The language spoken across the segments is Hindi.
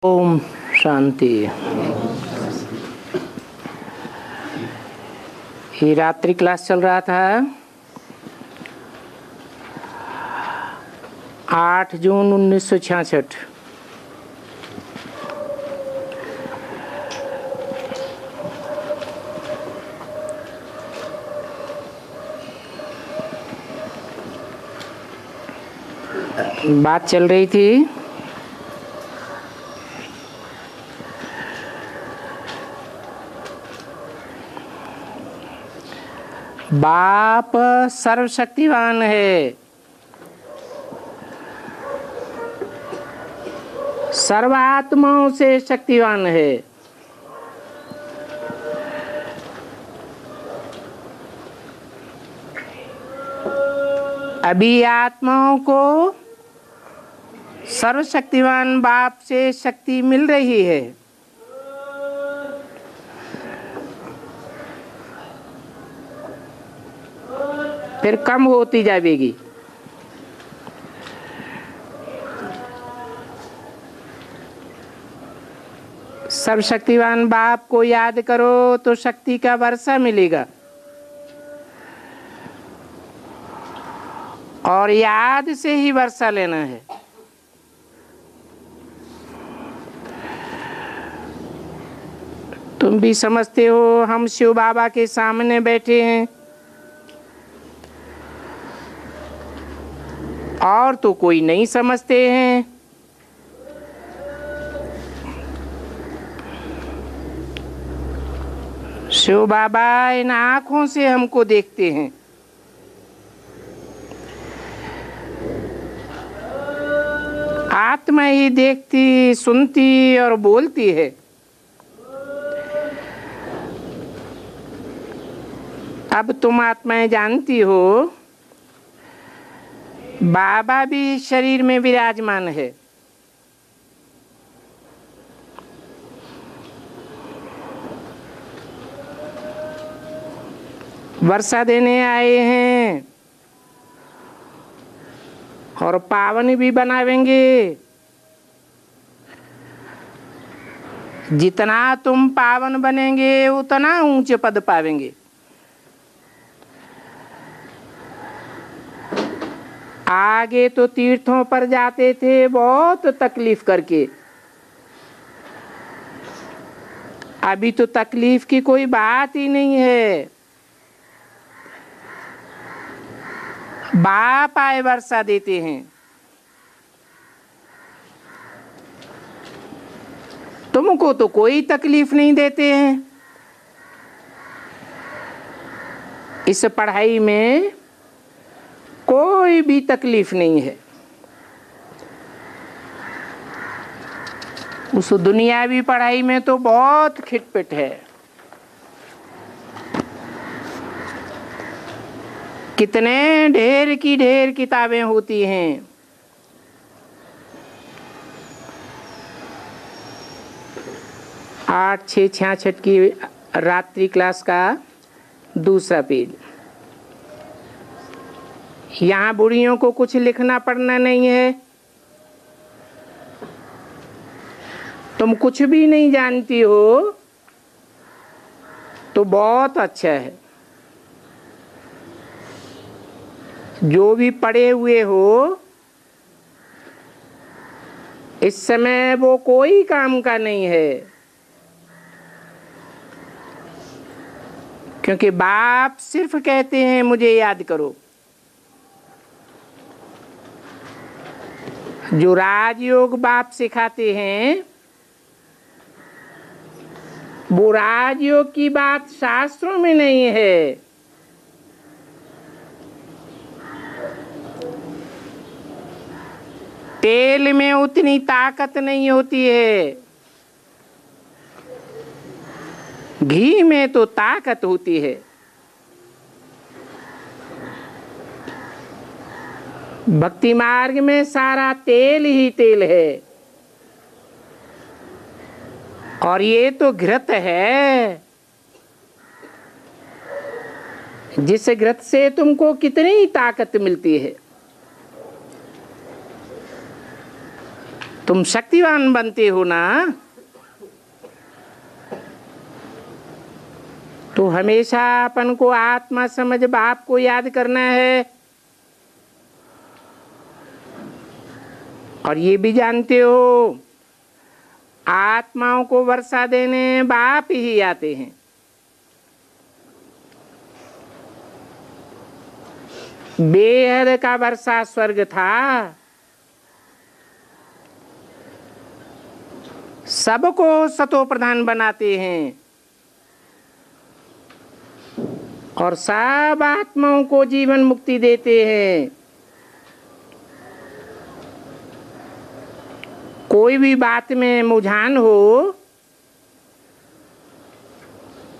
ओम शांति। ये रात्रि क्लास चल रहा था 8 जून 1966। बात चल रही थी बाप सर्वशक्तिवान है, सर्वात्माओं से शक्तिवान है। अभी आत्माओं को सर्वशक्तिवान बाप से शक्ति मिल रही है, फिर कम होती जाएगी। सर्वशक्तिवान बाप को याद करो तो शक्ति का वर्षा मिलेगा, और याद से ही वर्षा लेना है। तुम भी समझते हो हम शिव बाबा के सामने बैठे हैं, और तो कोई नहीं समझते हैं। शिव बाबा इन आँखों से हमको देखते हैं। आत्मा ही देखती, सुनती और बोलती है। अब तुम आत्माएं जानती हो बाबा भी शरीर में विराजमान है। वर्षा देने आए हैं और पावन भी बनावेंगे। जितना तुम पावन बनेंगे उतना ऊंचे पद पावेंगे। आगे तो तीर्थों पर जाते थे बहुत तकलीफ करके, अभी तो तकलीफ की कोई बात ही नहीं है। बाप आए वर्षा देते हैं। तुमको तो कोई तकलीफ नहीं देते हैं। इस पढ़ाई में कोई भी तकलीफ नहीं है। उस दुनियावी पढ़ाई में तो बहुत खिटपिट है। कितने ढेर की ढेर किताबें होती हैं। आठ 6 की रात्रि क्लास का दूसरा पेज। यहाँ बुढ़ियों को कुछ लिखना पढ़ना नहीं है। तुम कुछ भी नहीं जानती हो तो बहुत अच्छा है। जो भी पढ़े हुए हो इस समय वो कोई काम का नहीं है, क्योंकि बाप सिर्फ कहते हैं मुझे याद करो। जो राजयोग बाप सिखाते हैं वो राजयोग की बात शास्त्रों में नहीं है। तेल में उतनी ताकत नहीं होती है, घी में तो ताकत होती है। भक्ति मार्ग में सारा तेल ही तेल है, और ये तो घृत है। जिस घृत से तुमको कितनी ताकत मिलती है। तुम शक्तिवान बनते हो ना, तो हमेशा अपन को आत्मा समझ बाप को याद करना है। और ये भी जानते हो आत्माओं को वर्षा देने बाप ही आते हैं। बेहद का वर्षा स्वर्ग था, सबको सतो प्रधान बनाते हैं और सब आत्माओं को जीवन मुक्ति देते हैं। कोई भी बात में मुझान हो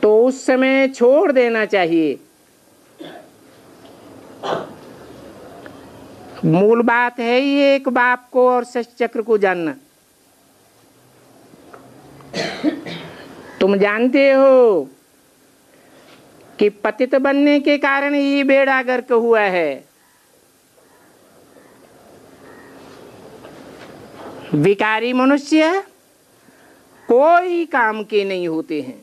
तो उस समय छोड़ देना चाहिए। मूल बात है ये, एक बाप को और सृष्टि चक्र को जानना। तुम जानते हो कि पतित बनने के कारण ही बेड़ा गर्क हुआ है। विकारी मनुष्य कोई काम के नहीं होते हैं।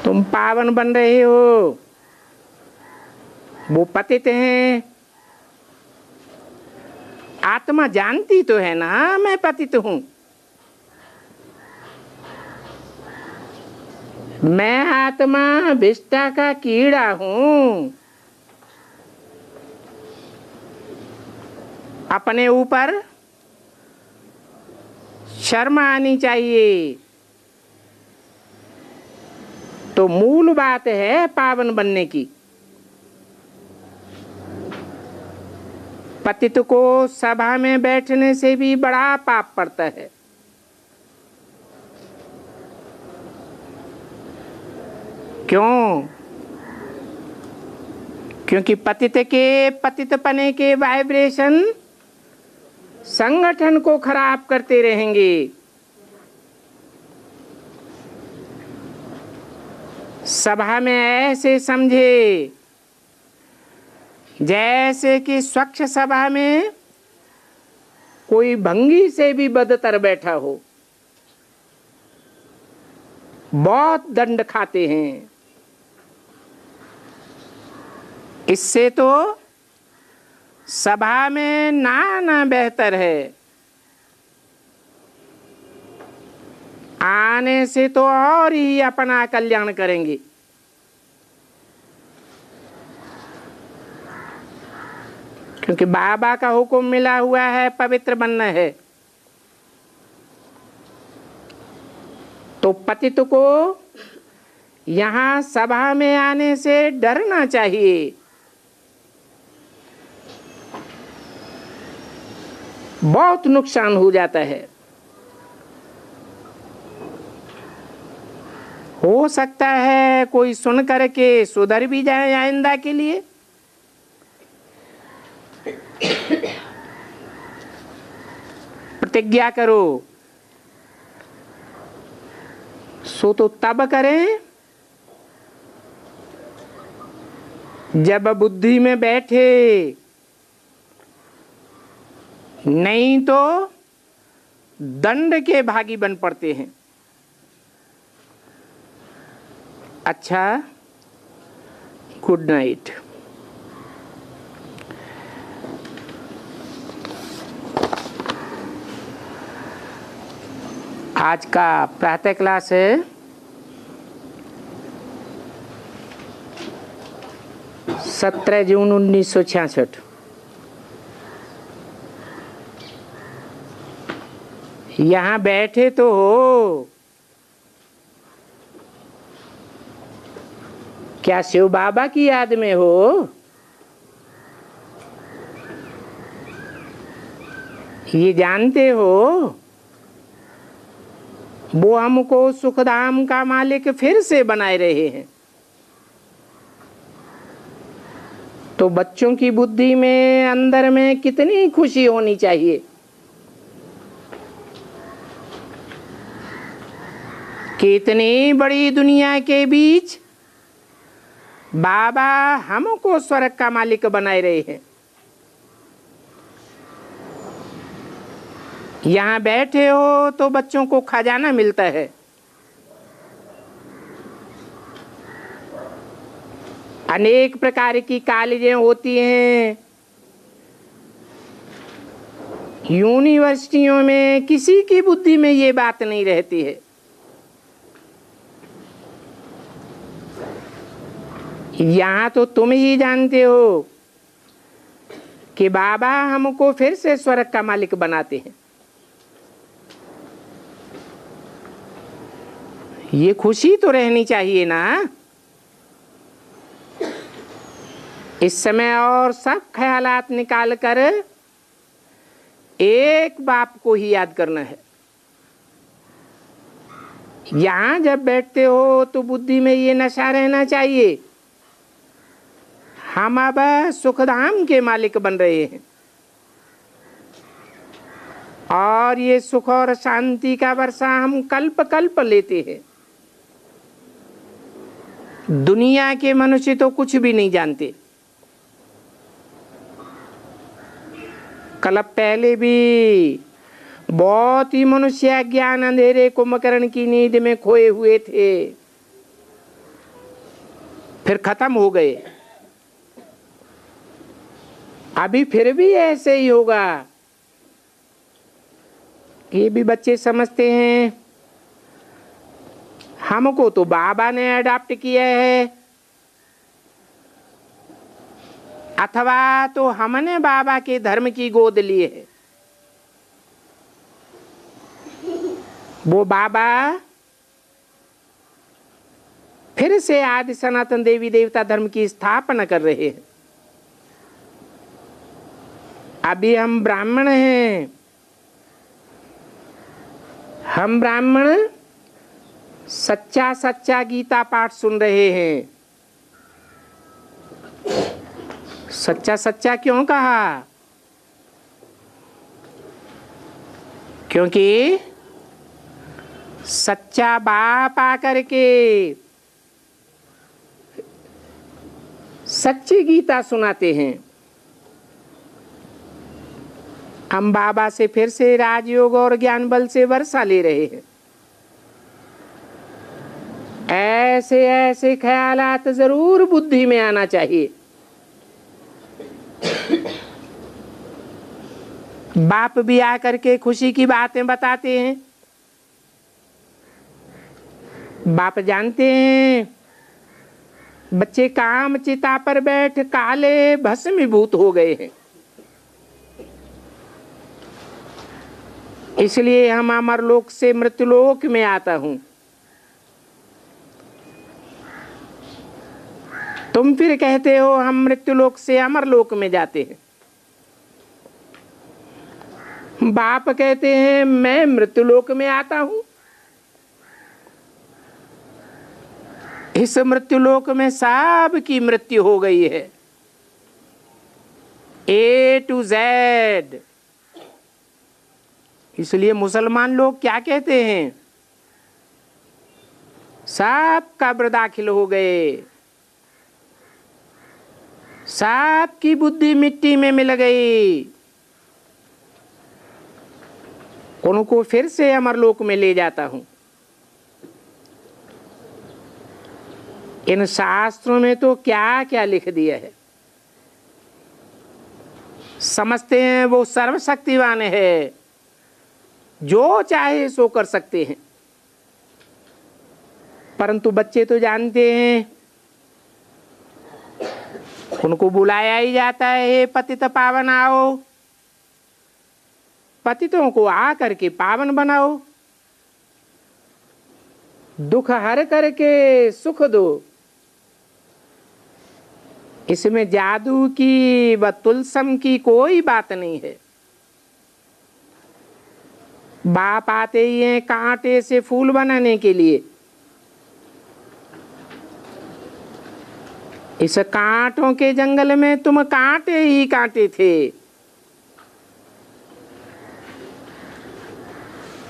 तुम पावन बन रहे हो, वो पतित हैं। आत्मा जानती तो है ना मैं पतित हूं। मैं आत्मा विष्टा का कीड़ा हूं। अपने ऊपर शर्म आनी चाहिए। तो मूल बात है पावन बनने की। पतित को सभा में बैठने से भी बड़ा पाप पड़ता है। क्यों? क्योंकि पतित के पतितपने के वाइब्रेशन संगठन को खराब करते रहेंगे। सभा में ऐसे समझे जैसे कि स्वच्छ सभा में कोई भंगी से भी बदतर बैठा हो। बहुत दंड खाते हैं। इससे तो सभा में ना बेहतर है। आने से तो और ही अपना कल्याण करेंगे। क्योंकि बाबा का हुक्म मिला हुआ है पवित्र बनना है। तो पतित को यहाँ सभा में आने से डरना चाहिए। बहुत नुकसान हो जाता है। हो सकता है कोई सुन करके सुधर भी जाए आइंदा के लिए। प्रतिज्ञा करो। सो तो तब करें जब बुद्धि में बैठे, नहीं तो दंड के भागी बन पड़ते हैं। अच्छा, गुड नाइट। आज का प्रातः क्लास है 17 जून 1966। यहाँ बैठे तो हो, क्या शिव बाबा की याद में हो? ये जानते हो वो हमको सुखधाम का मालिक फिर से बनाए रहे हैं। तो बच्चों की बुद्धि में अंदर में कितनी खुशी होनी चाहिए कि इतनी बड़ी दुनिया के बीच बाबा हमको स्वर्ग का मालिक बनाए रहे हैं। यहाँ बैठे हो तो बच्चों को खजाना मिलता है। अनेक प्रकार की कॉलेजें होती हैं, यूनिवर्सिटियों में किसी की बुद्धि में ये बात नहीं रहती है। यहाँ तो तुम ही जानते हो कि बाबा हमको फिर से स्वर्ग का मालिक बनाते हैं। ये खुशी तो रहनी चाहिए ना। इस समय और सब ख्यालात निकाल कर एक बाप को ही याद करना है। यहां जब बैठते हो तो बुद्धि में ये नशा रहना चाहिए, हम अब सुखधाम के मालिक बन रहे हैं और ये सुख और शांति का वर्षा हम कल्प कल्प लेते हैं। दुनिया के मनुष्य तो कुछ भी नहीं जानते। कल्प पहले भी बहुत ही मनुष्य ज्ञान अंधेरे कुंभकर्ण की नींद में खोए हुए थे, फिर खत्म हो गए। अभी फिर भी ऐसे ही होगा। ये भी बच्चे समझते हैं हमको तो बाबा ने अडॉप्ट किया है, अथवा तो हमने बाबा के धर्म की गोद ली है। वो बाबा फिर से आदि सनातन देवी देवता धर्म की स्थापना कर रहे हैं। अभी हम ब्राह्मण हैं, हम ब्राह्मण सच्चा सच्चा गीता पाठ सुन रहे हैं। सच्चा सच्चा क्यों कहा? क्योंकि सच्चा बाप आकर के सच्ची गीता सुनाते हैं। हम बाबा से फिर से राजयोग और ज्ञान बल से वर्षा ले रहे हैं। ऐसे ऐसे ख्यालात जरूर बुद्धि में आना चाहिए। बाप भी आकर के खुशी की बातें बताते हैं। बाप जानते हैं बच्चे काम चिता पर बैठ काले भस्मीभूत हो गए हैं, इसलिए हम अमरलोक से मृत्युलोक में आता हूं। तुम फिर कहते हो हम मृत्युलोक से अमरलोक में जाते हैं। बाप कहते हैं मैं मृत्युलोक में आता हूं। इस मृत्युलोक में सब की मृत्यु हो गई है, A to Z। इसलिए मुसलमान लोग क्या कहते हैं, सब कब्र दाखिल हो गए, सब की बुद्धि मिट्टी में मिल गई, उनको फिर से अमरलोक में ले जाता हूं। इन शास्त्रों में तो क्या क्या लिख दिया है। समझते हैं वो सर्वशक्तिवान है, जो चाहे सो कर सकते हैं। परंतु बच्चे तो जानते हैं, उनको बुलाया ही जाता है, हे पतित पावन आओ, पतितों को आ करके पावन बनाओ, दुख हर करके सुख दो। इसमें जादू की व तुलसम की कोई बात नहीं है। बाप आते ही हैं कांटे से फूल बनाने के लिए। इस कांटों के जंगल में तुम कांटे ही कांटे थे।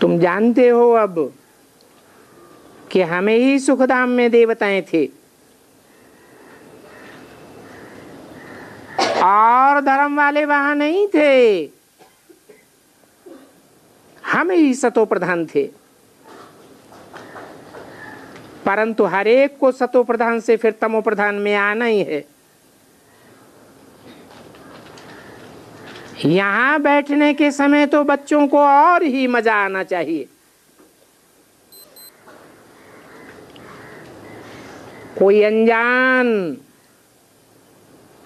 तुम जानते हो अब कि हमें ही सुखधाम में देवताएं थे और धर्म वाले वहां नहीं थे। हम ही सतो प्रधान थे, परंतु हर एक को सतो प्रधान से फिर तमो प्रधान में आना ही है। यहां बैठने के समय तो बच्चों को और ही मजा आना चाहिए। कोई अनजान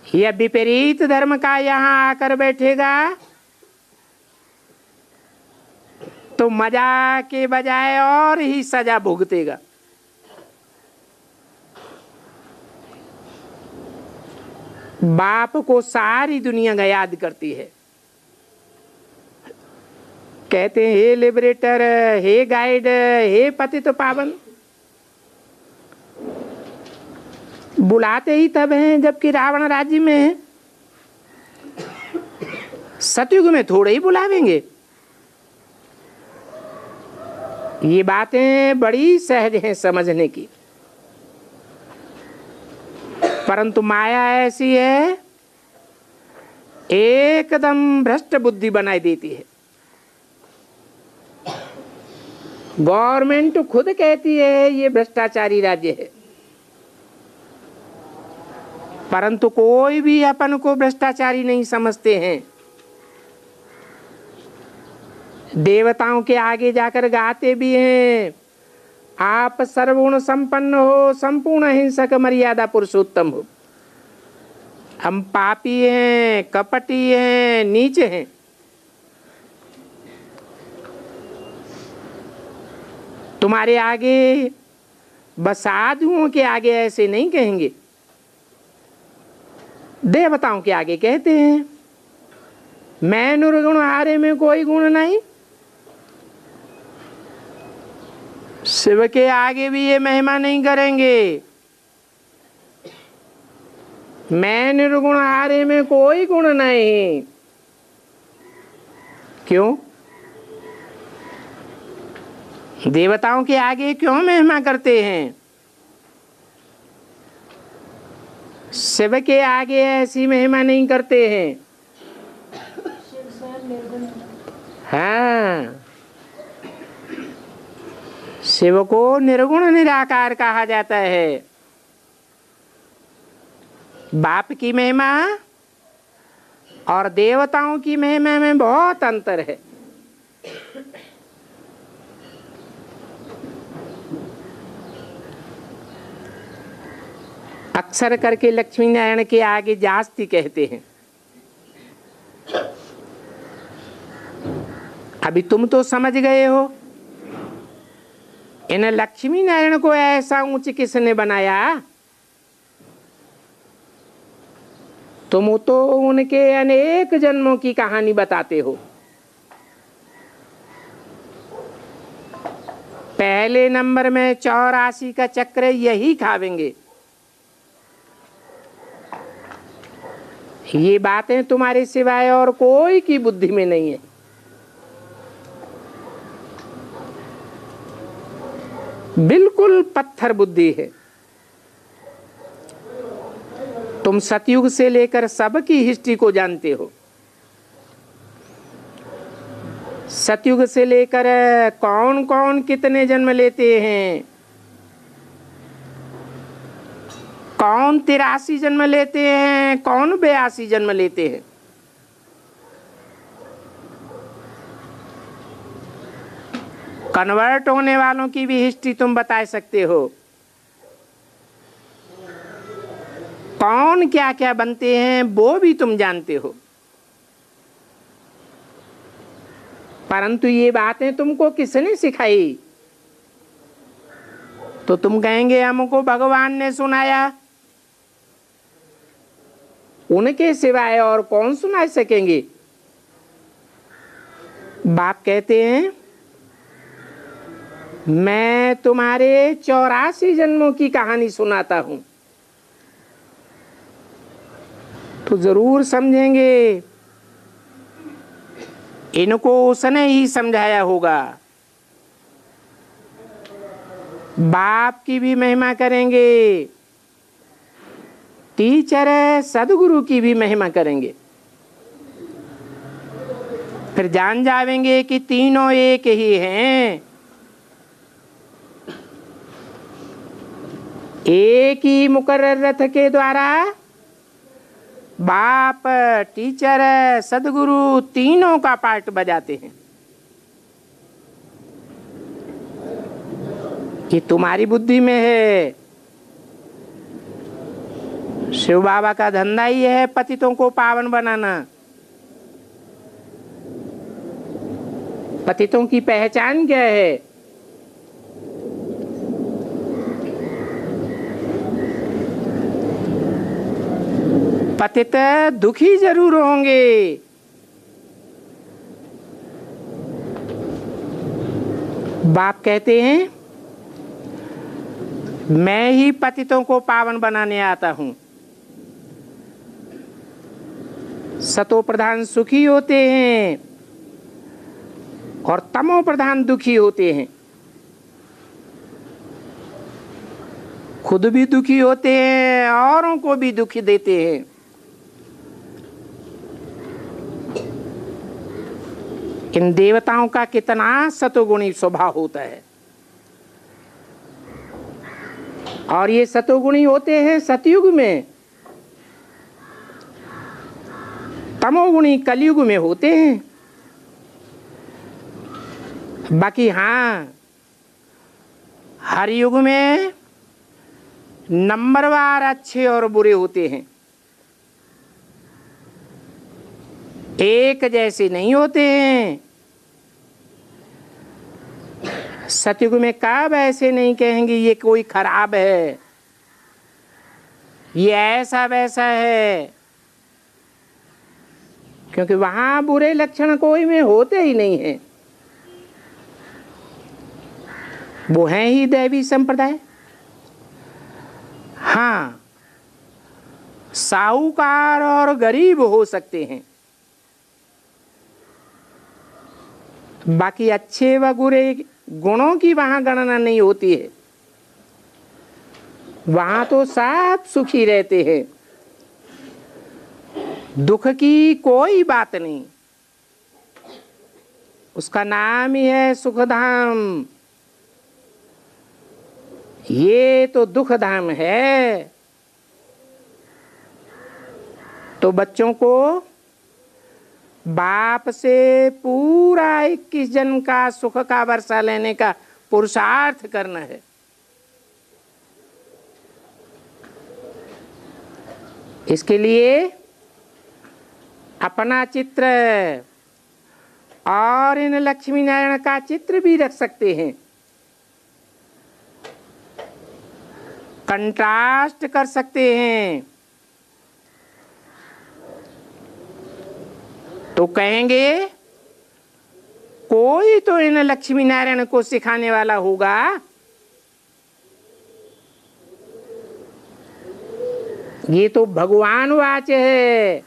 या विपरीत धर्म का यहां आकर बैठेगा तो मजा के बजाय और ही सजा भुगतेगा। बाप को सारी दुनिया याद करती है, कहते हैं हे लिबरेटर, हे गाइड, हे पतित पावन। बुलाते ही तब हैं जबकि रावण राज्य में है, सतयुग में थोड़े ही बुलावेंगे। ये बातें बड़ी सहज हैं समझने की, परंतु माया ऐसी है एकदम भ्रष्ट बुद्धि बनाई देती है। गवर्नमेंट खुद कहती है ये भ्रष्टाचारी राज्य है, परंतु कोई भी अपन को भ्रष्टाचारी नहीं समझते हैं। देवताओं के आगे जाकर गाते भी हैं, आप सर्वगुण संपन्न हो, संपूर्ण हिंसक मर्यादा पुरुषोत्तम हो। हम पापी हैं, कपटी हैं, नीच हैं। तुम्हारे आगे बस साधुओं के आगे ऐसे नहीं कहेंगे, देवताओं के आगे कहते हैं मैं निर्गुण हारे में कोई गुण नहीं। शिव के आगे भी ये महिमा नहीं करेंगे, मैं निर्गुण हारे में कोई गुण नहीं। क्यों? देवताओं के आगे क्यों महिमा करते हैं? शिव के आगे ऐसी महिमा नहीं करते हैं। हाँ, शिव को निर्गुण निराकार कहा जाता है। बाप की महिमा और देवताओं की महिमा में बहुत अंतर है। अक्सर करके लक्ष्मी नारायण के आगे जास्ती कहते हैं। अभी तुम तो समझ गए हो, इन लक्ष्मी नारायण को ऐसा ऊंच किसने बनाया? तुम तो उनके अनेक जन्मों की कहानी बताते हो। पहले नंबर में 84 का चक्र यही खावेंगे। ये बातें तुम्हारे सिवाय और कोई की बुद्धि में नहीं है। बिल्कुल पत्थर बुद्धि है। तुम सतयुग से लेकर सबकी हिस्ट्री को जानते हो। सतयुग से लेकर कौन कौन कितने जन्म लेते हैं, कौन 83 जन्म लेते हैं, कौन 82 जन्म लेते हैं। कन्वर्ट होने वालों की भी हिस्ट्री तुम बता सकते हो। कौन क्या क्या बनते हैं वो भी तुम जानते हो, परंतु ये बातें तुमको किसने सिखाई? तो तुम कहेंगे हमको भगवान ने सुनाया। उनके सिवाय और कौन सुना सकेंगे? बाप कहते हैं मैं तुम्हारे 84 जन्मों की कहानी सुनाता हूं, तो जरूर समझेंगे। इनको उसने ही समझाया होगा। बाप की भी महिमा करेंगे, टीचर सदगुरु की भी महिमा करेंगे। फिर जान जावेंगे कि तीनों एक ही हैं। एक ही मुकर्रर रथ के द्वारा बाप, टीचर, सदगुरु तीनों का पार्ट बजाते हैं कि तुम्हारी बुद्धि में है। शिव बाबा का धंधा ही है पतितों को पावन बनाना। पतितों की पहचान क्या है? पतित दुखी जरूर होंगे, बाप कहते हैं मैं ही पतितों को पावन बनाने आता हूं। सतो प्रधान सुखी होते हैं और तमो प्रधान दुखी होते हैं। खुद भी दुखी होते हैं, औरों को भी दुखी देते हैं। इन देवताओं का कितना सतोगुणी स्वभाव होता है। और ये सतोगुणी होते हैं सतयुग में, तमोगुणी कलयुग में होते हैं। बाकी हाँ, हर युग में नंबरवार अच्छे और बुरे होते हैं, एक जैसे नहीं होते हैं। सतयुग में कब ऐसे नहीं कहेंगे ये कोई खराब है, ये ऐसा वैसा है, क्योंकि वहां बुरे लक्षण कोई में होते ही नहीं है। वो हैं ही दैवी संप्रदाय। हाँ, साहूकार और गरीब हो सकते हैं, बाकी अच्छे व बुरे गुणों की वहां गणना नहीं होती है। वहां तो सब सुखी रहते हैं, दुख की कोई बात नहीं। उसका नाम ही है सुखधाम। ये तो दुख धाम है। तो बच्चों को बाप से पूरा 21 जन्म का सुख का वर्षा लेने का पुरुषार्थ करना है। इसके लिए अपना चित्र और इन लक्ष्मी नारायण का चित्र भी रख सकते हैं, कंट्रास्ट कर सकते हैं। तो कहेंगे कोई तो इन लक्ष्मी नारायण को सिखाने वाला होगा। ये तो भगवान वाच है।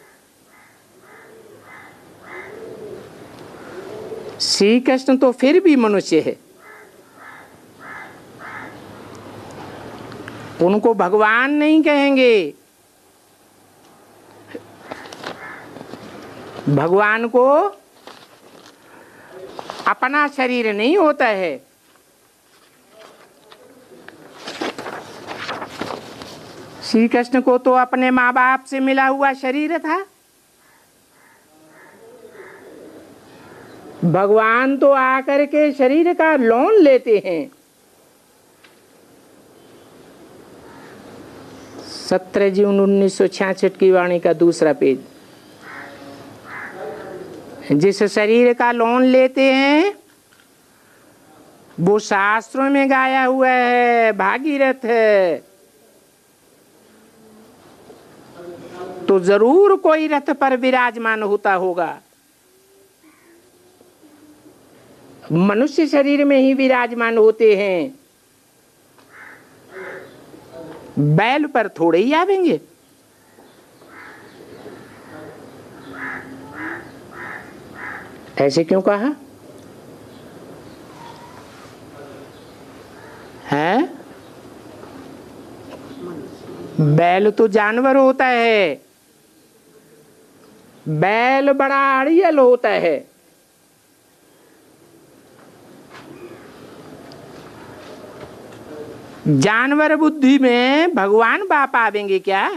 श्री कृष्ण तो फिर भी मनुष्य है, उनको भगवान नहीं कहेंगे। भगवान को अपना शरीर नहीं होता है। श्री कृष्ण को तो अपने माँ बाप से मिला हुआ शरीर था। भगवान तो आकर के शरीर का लोन लेते हैं। 17 जून 1966 की वाणी का दूसरा पेज। जिस शरीर का लोन लेते हैं वो शास्त्रों में गाया हुआ है, भागीरथ है। तो जरूर कोई रथ पर विराजमान होता होगा। मनुष्य शरीर में ही विराजमान होते हैं, बैल पर थोड़े ही आवेंगे। ऐसे क्यों कहा है? बैल तो जानवर होता है, बैल बड़ा अड़ियल होता है। जानवर बुद्धि में भगवान बाप आवेंगे क्या?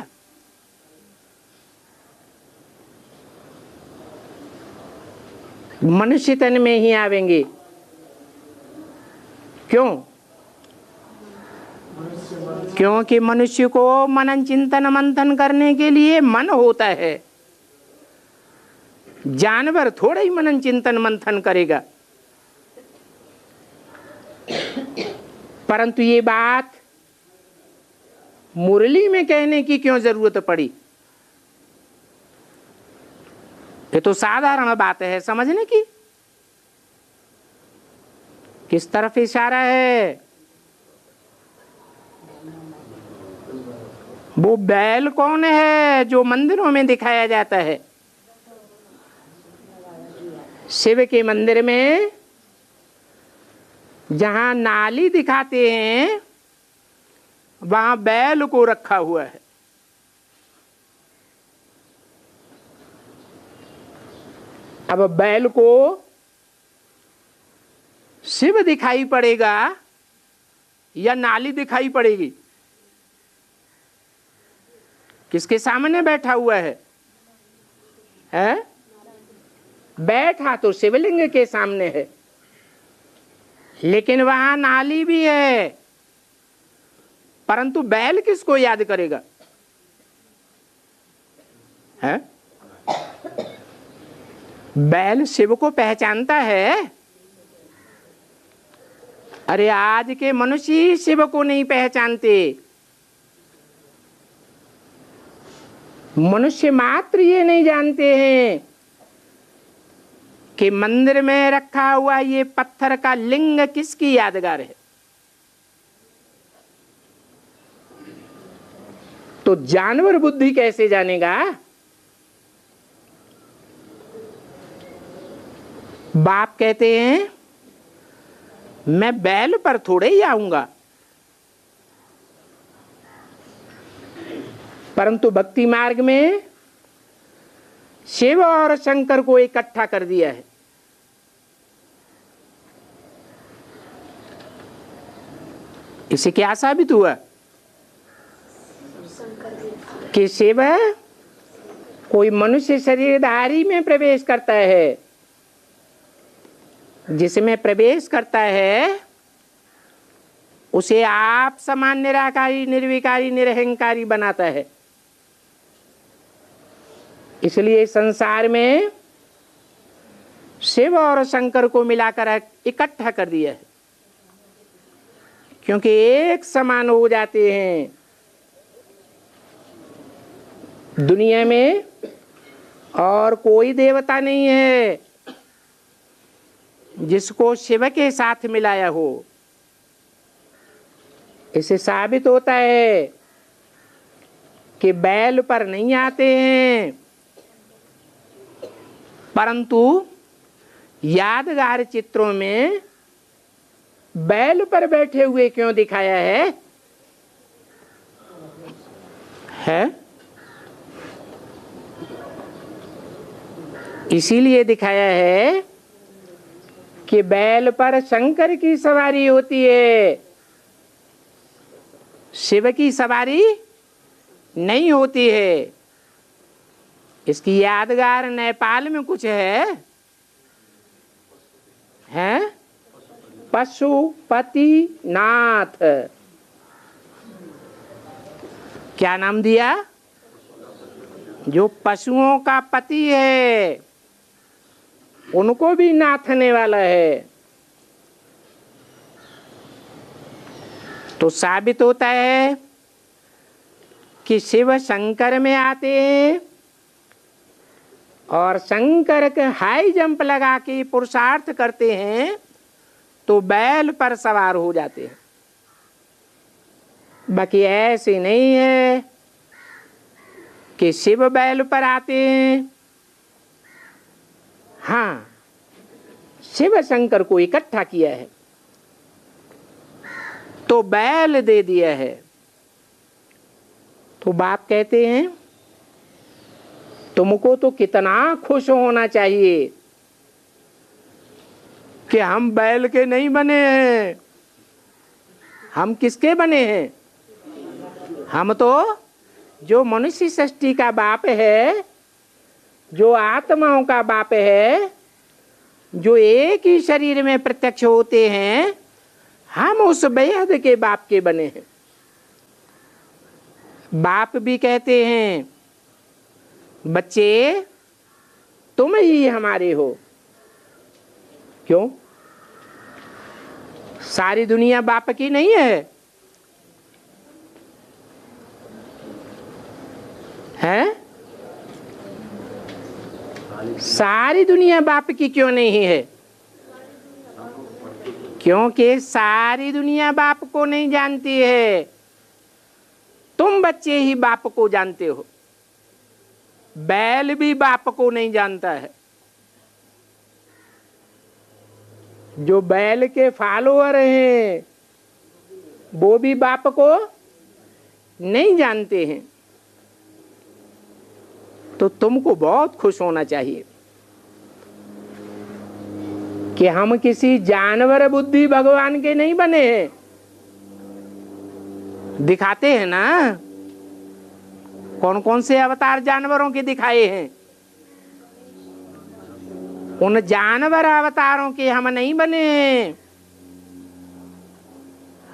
मनुष्य तन में ही आवेंगे। क्यों? क्योंकि मनुष्य को मनन चिंतन मंथन करने के लिए मन होता है। जानवर थोड़ा ही मनन चिंतन मंथन करेगा। परंतु ये बात मुरली में कहने की क्यों जरूरत पड़ी? ये तो साधारण बात है समझने की। किस तरफ इशारा है? वो बैल कौन है जो मंदिरों में दिखाया जाता है? शिव के मंदिर में जहां नाली दिखाते हैं वहां बैल को रखा हुआ है। अब बैल को शिव दिखाई पड़ेगा या नाली दिखाई पड़ेगी? किसके सामने बैठा हुआ है? हैं? बैठा तो शिवलिंग के सामने है, लेकिन वहां नाली भी है। परंतु बैल किसको याद करेगा? है? बैल शिव को पहचानता है। अरे आज के मनुष्य ही शिव को नहीं पहचानते। मनुष्य मात्र ये नहीं जानते हैं कि मंदिर में रखा हुआ ये पत्थर का लिंग किसकी यादगार है। तो जानवर बुद्धि कैसे जानेगा? बाप कहते हैं मैं बैल पर थोड़े ही आऊंगा, परंतु भक्ति मार्ग में शिव और शंकर को इकट्ठा कर दिया है। इसे क्या साबित हुआ? कि शिव कोई मनुष्य शरीरधारी में प्रवेश करता है। जिसमें प्रवेश करता है उसे आप समान निराकारी निर्विकारी निरहंकारी बनाता है। इसलिए संसार में शिव और शंकर को मिलाकर इकट्ठा कर दिया है, क्योंकि एक समान हो जाते हैं। दुनिया में और कोई देवता नहीं है जिसको शिव के साथ मिलाया हो। इससे साबित होता है कि बैल पर नहीं आते हैं, परंतु यादगार चित्रों में बैल पर बैठे हुए क्यों दिखाया है? इसीलिए दिखाया है कि बैल पर शंकर की सवारी होती है, शिव की सवारी नहीं होती है। इसकी यादगार नेपाल में कुछ है पशुपति नाथ। क्या नाम दिया? जो पशुओं का पति है उनको भी नाथने वाला है। तो साबित होता है कि शिव शंकर में आते हैं और शंकर के हाई जंप लगा के पुरुषार्थ करते हैं तो बैल पर सवार हो जाते हैं। बाकी ऐसे नहीं है कि शिव बैल पर आते हैं। हाँ, शिव शंकर को इकट्ठा किया है तो बैल दे दिया है। तो बाप कहते हैं तुमको तो कितना खुश होना चाहिए कि हम बैल के नहीं बने हैं, हम किसके बने हैं? हम तो जो मनुष्य सृष्टि का बाप है, जो आत्माओं का बाप है, जो एक ही शरीर में प्रत्यक्ष होते हैं, हम उस बेहद के बाप के बने हैं। बाप भी कहते हैं बच्चे तुम ही हमारे हो। क्यों? सारी दुनिया बाप की नहीं है? हैं? सारी दुनिया बाप की क्यों नहीं है? क्योंकि सारी दुनिया बाप को नहीं जानती है। तुम बच्चे ही बाप को जानते हो। बैल भी बाप को नहीं जानता है। जो बैल के फॉलोअर हैं वो भी बाप को नहीं जानते हैं। तो तुमको बहुत खुश होना चाहिए कि हम किसी जानवर बुद्धि भगवान के नहीं बने हैं। दिखाते हैं ना कौन कौन से अवतार जानवरों के दिखाए हैं। उन जानवर अवतारों के हम नहीं बने।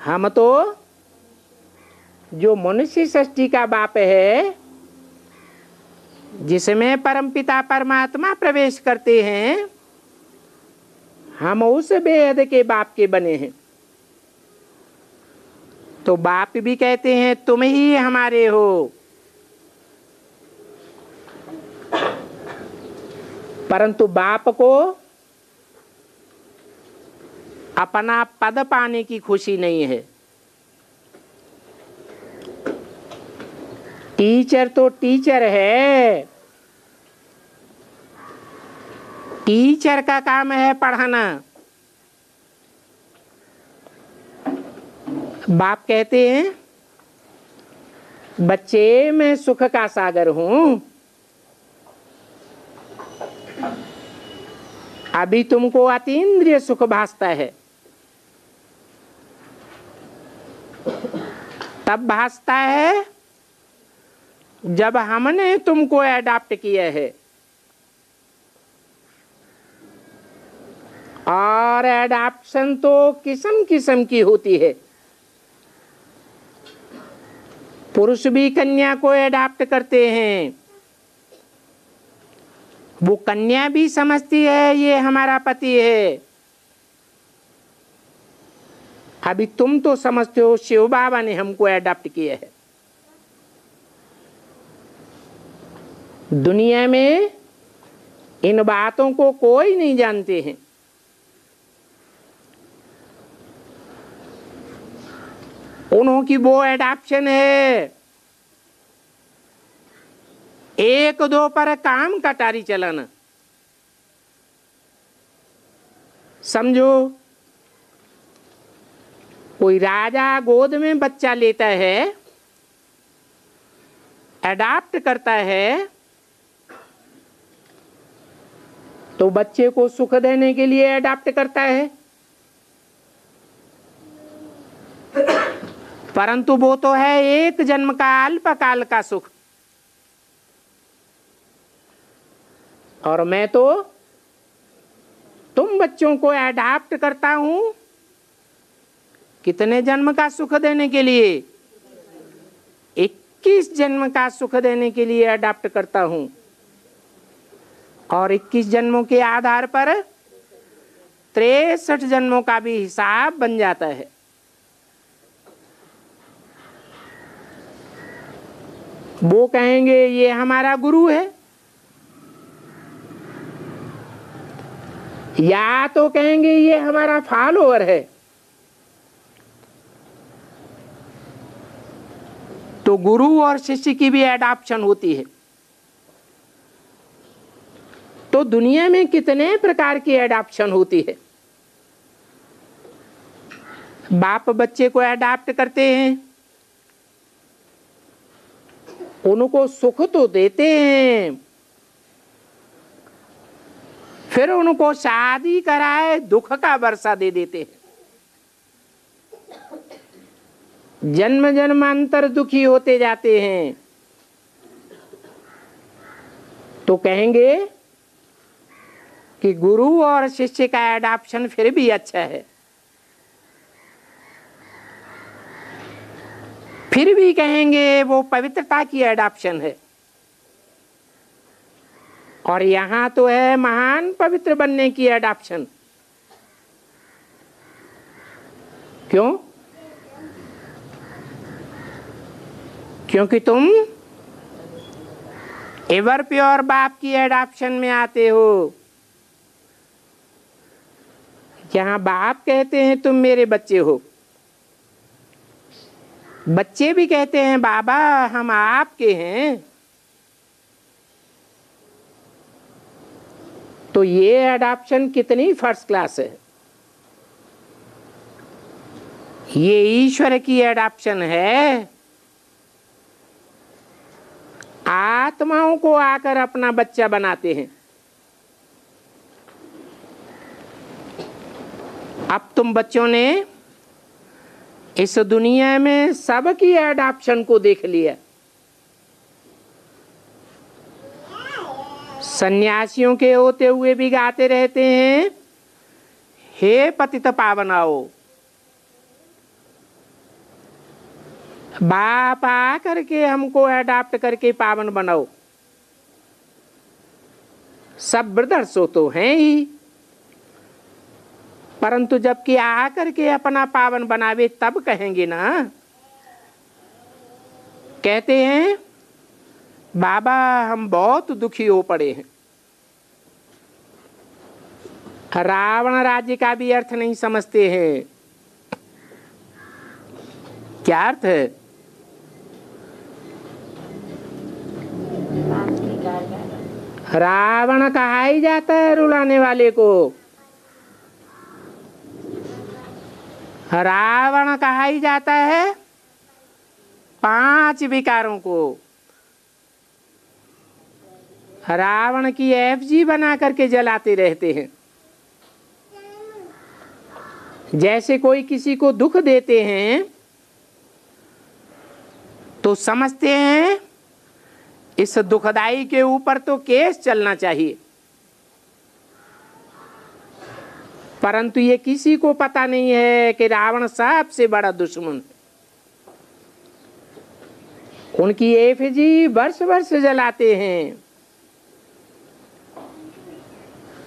हम तो जो मनुष्य सृष्टि का बाप है, जिसमें परमपिता परमात्मा प्रवेश करते हैं, हम उस बेहद के बाप के बने हैं। तो बाप भी कहते हैं तुम ही हमारे हो। परंतु बाप को अपना पद पाने की खुशी नहीं है। टीचर तो टीचर है। टीचर का काम है पढ़ाना। बाप कहते हैं बच्चे मैं सुख का सागर हूं। अभी तुमको अतीन्द्रिय सुख भासता है, तब भासता है जब हमने तुमको अडॉप्ट किया है। और एडाप्शन तो किस्म किस्म की होती है। पुरुष भी कन्या को एडॉप्ट करते हैं। वो कन्या भी समझती है ये हमारा पति है। अभी तुम तो समझते हो शिव बाबा ने हमको एडॉप्ट किया है। दुनिया में इन बातों को कोई नहीं जानते हैं। उन्हों की वो एडॉप्शन है एक दो पर काम कटारी चलाना। समझो कोई राजा गोद में बच्चा लेता है, अडॉप्ट करता है, तो बच्चे को सुख देने के लिए अडॉप्ट करता है। परंतु वो तो है एक जन्म का अल्पकाल का सुख। और मैं तो तुम बच्चों को अडॉप्ट करता हूं कितने जन्म का सुख देने के लिए? 21 जन्म का सुख देने के लिए अडॉप्ट करता हूं। और 21 जन्मों के आधार पर 63 जन्मों का भी हिसाब बन जाता है। वो कहेंगे ये हमारा गुरु है, या तो कहेंगे ये हमारा फॉलोअर है। तो गुरु और शिष्य की भी एडॉप्शन होती है। तो दुनिया में कितने प्रकार की एडॉप्शन होती है। बाप बच्चे को एडॉप्ट करते हैं, उनको सुख तो देते हैं, फिर उनको शादी कराए दुख का वर्षा दे देते हैं। जन्म जन्मांतर दुखी होते जाते हैं। तो कहेंगे कि गुरु और शिष्य का एडॉप्शन फिर भी अच्छा है। फिर भी कहेंगे वो पवित्रता की एडॉप्शन है। और यहां तो है महान पवित्र बनने की एडॉप्शन। क्यों? क्योंकि तुम एवर प्योर बाप की एडॉप्शन में आते हो। जहां बाप कहते हैं तुम मेरे बच्चे हो, बच्चे भी कहते हैं बाबा हम आपके हैं। तो ये एडॉप्शन कितनी फर्स्ट क्लास है। ये ईश्वर की एडॉप्शन है। आत्माओं को आकर अपना बच्चा बनाते हैं। अब तुम बच्चों ने इस दुनिया में सबकी एडॉप्शन को देख लिया। सन्यासियों के होते हुए भी गाते रहते हैं, हे पतित पावन आओ। बाप आ करके हमको अडॉप्ट करके पावन बनाओ। सब ब्रदर्स तो हैं ही, परंतु जबकि आ करके अपना पावन बनावे तब कहेंगे ना। कहते हैं बाबा हम बहुत दुखी हो पड़े हैं। रावण राज्य का भी अर्थ नहीं समझते हैं। क्या अर्थ है? रावण कहा ही जाता है रुलाने वाले को। रावण कहा ही जाता है 5 विकारों को। रावण की एफजी बना करके जलाते रहते हैं। जैसे कोई किसी को दुख देते हैं तो समझते हैं इस दुखदाई के ऊपर तो केस चलना चाहिए, परंतु ये किसी को पता नहीं है कि रावण सबसे बड़ा दुश्मन। उनकी एफजी वर्ष वर्ष जलाते हैं,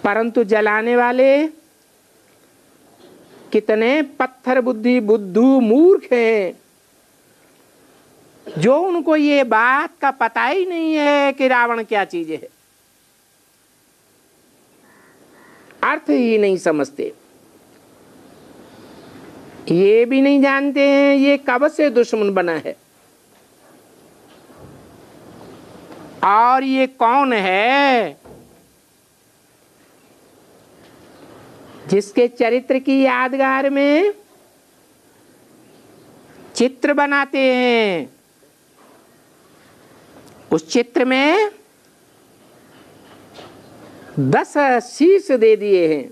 परंतु जलाने वाले कितने पत्थर बुद्धि बुद्धू मूर्ख हैं जो उनको ये बात का पता ही नहीं है कि रावण क्या चीज है। अर्थ ही नहीं समझते। ये भी नहीं जानते हैं ये कब से दुश्मन बना है और ये कौन है जिसके चरित्र की यादगार में चित्र बनाते हैं। उस चित्र में 10 शीश दे दिए हैं।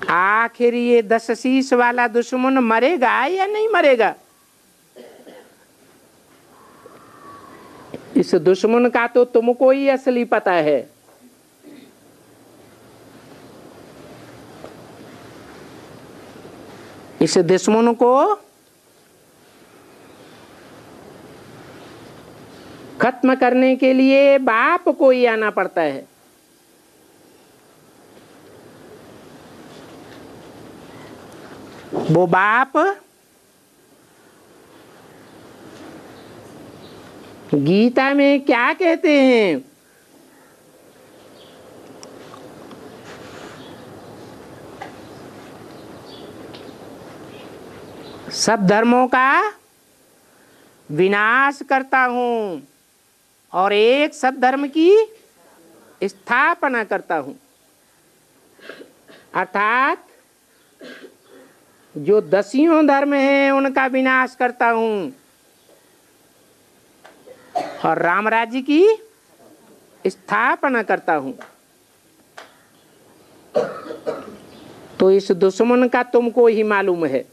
आखिर ये 10 शीश वाला दुश्मन मरेगा या नहीं मरेगा? इस दुश्मन का तो तुमको ही असली पता है। इस दुश्मन को खत्म करने के लिए बाप को ही आना पड़ता है। वो बाप गीता में क्या कहते हैं? सब धर्मों का विनाश करता हूं और एक सद्धर्म की स्थापना करता हूं। अर्थात जो 10 धर्म हैं उनका विनाश करता हूं और राम राज्य की स्थापना करता हूं। तो इस दुश्मन का तुमको ही मालूम है।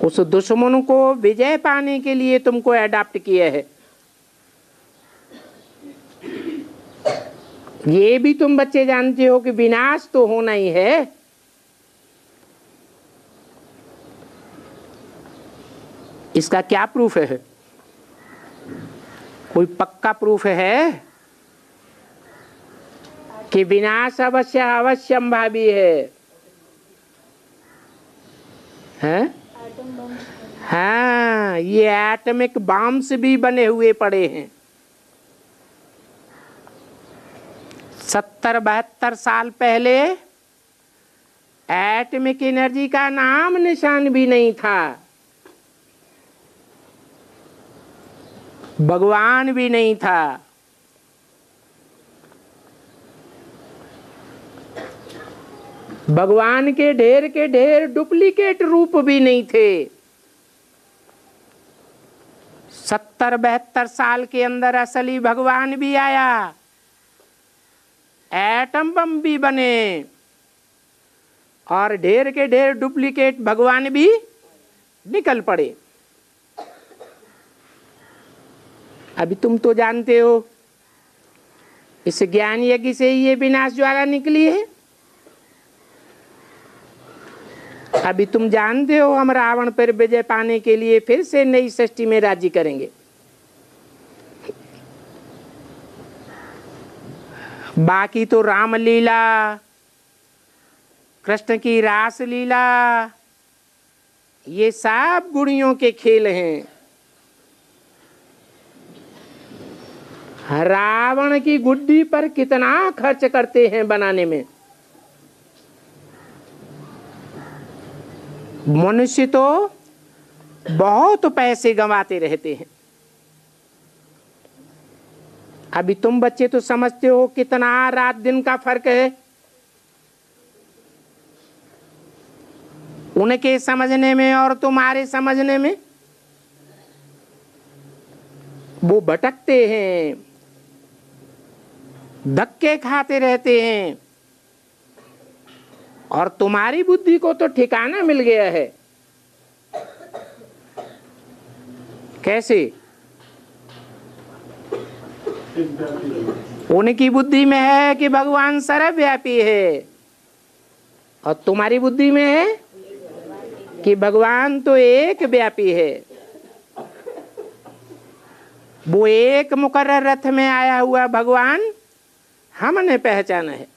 उस दुश्मन को विजय पाने के लिए तुमको अडॉप्ट किया है। ये भी तुम बच्चे जानते हो कि विनाश तो होना ही है। इसका क्या प्रूफ है? कोई पक्का प्रूफ है कि विनाश अवश्य अवश्यंभावी है? हैं? हाँ, ये एटॉमिक बॉम्ब्स भी बने हुए पड़े हैं। 70-72 साल पहले एटॉमिक एनर्जी का नाम निशान भी नहीं था, भगवान भी नहीं था। भगवान के ढेर डुप्लीकेट रूप भी नहीं थे। 70-72 साल के अंदर असली भगवान भी आया, एटम बम भी बने और ढेर के ढेर डुप्लीकेट भगवान भी निकल पड़े। अभी तुम तो जानते हो इस ज्ञान यज्ञ से ये विनाश ज्वाला निकली है। अभी तुम जानते हो हम रावण पर विजय पाने के लिए फिर से नई सृष्टि में राज्य करेंगे। बाकी तो रामलीला, कृष्ण की रास लीला, ये सब गुड़ियों के खेल हैं। रावण की गुड्डी पर कितना खर्च करते हैं बनाने में। मनुष्य तो बहुत पैसे गंवाते रहते हैं। अभी तुम बच्चे तो समझते हो कितना रात दिन का फर्क है। उनके समझने में और तुम्हारे समझने में। वो भटकते हैं, धक्के खाते रहते हैं, और तुम्हारी बुद्धि को तो ठिकाना मिल गया है। कैसे? उनकी बुद्धि में है कि भगवान सर्वव्यापी है, और तुम्हारी बुद्धि में है कि भगवान तो एक व्यापी है। वो एक मुकर्रर रथ में आया हुआ भगवान हमने पहचाना है।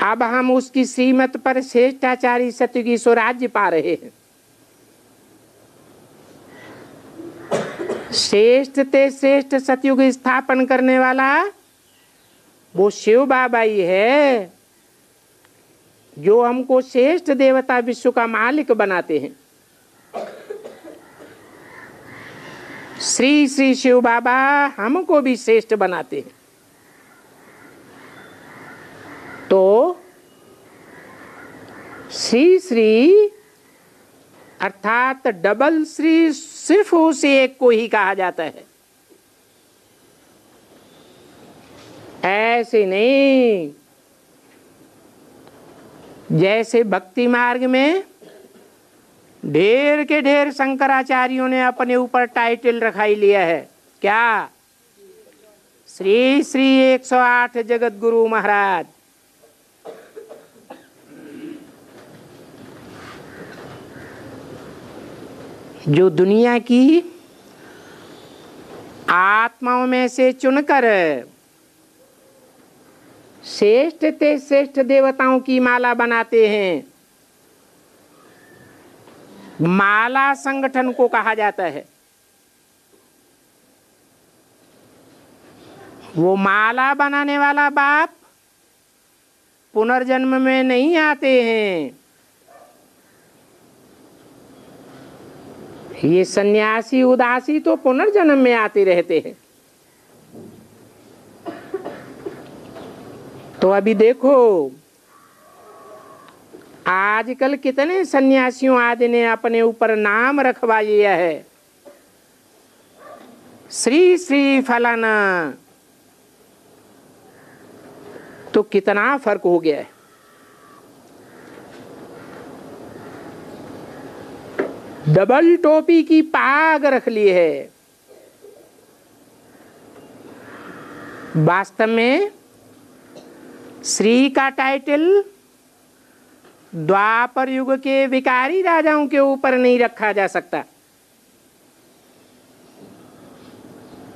अब हम उसकी श्रीमत पर श्रेष्ठाचारी सतयुगी स्वराज्य पा रहे हैं। श्रेष्ठ ते श्रेष्ठ सतयुग स्थापन करने वाला वो शिव बाबा ही है, जो हमको श्रेष्ठ देवता विश्व का मालिक बनाते हैं। श्री श्री शिव बाबा हमको भी श्रेष्ठ बनाते हैं। तो श्री श्री अर्थात डबल श्री सिर्फ उसे एक को ही कहा जाता है, ऐसे नहीं जैसे भक्ति मार्ग में ढेर के ढेर शंकराचार्यों ने अपने ऊपर टाइटल रखाई लिया है। क्या? श्री श्री 108 जगत गुरु महाराज। जो दुनिया की आत्माओं में से चुनकर श्रेष्ठ ते श्रेष्ठ देवताओं की माला बनाते हैं, माला संगठन को कहा जाता है। वो माला बनाने वाला बाप पुनर्जन्म में नहीं आते हैं। ये सन्यासी उदासी तो पुनर्जन्म में आते रहते हैं। तो अभी देखो आजकल कितने सन्यासियों आदि ने अपने ऊपर नाम रखवा लिया है, श्री श्री फलाना। तो कितना फर्क हो गया है। डबल टोपी की पाग रख ली है। वास्तव में श्री का टाइटल द्वापर युग के विकारी राजाओं के ऊपर नहीं रखा जा सकता।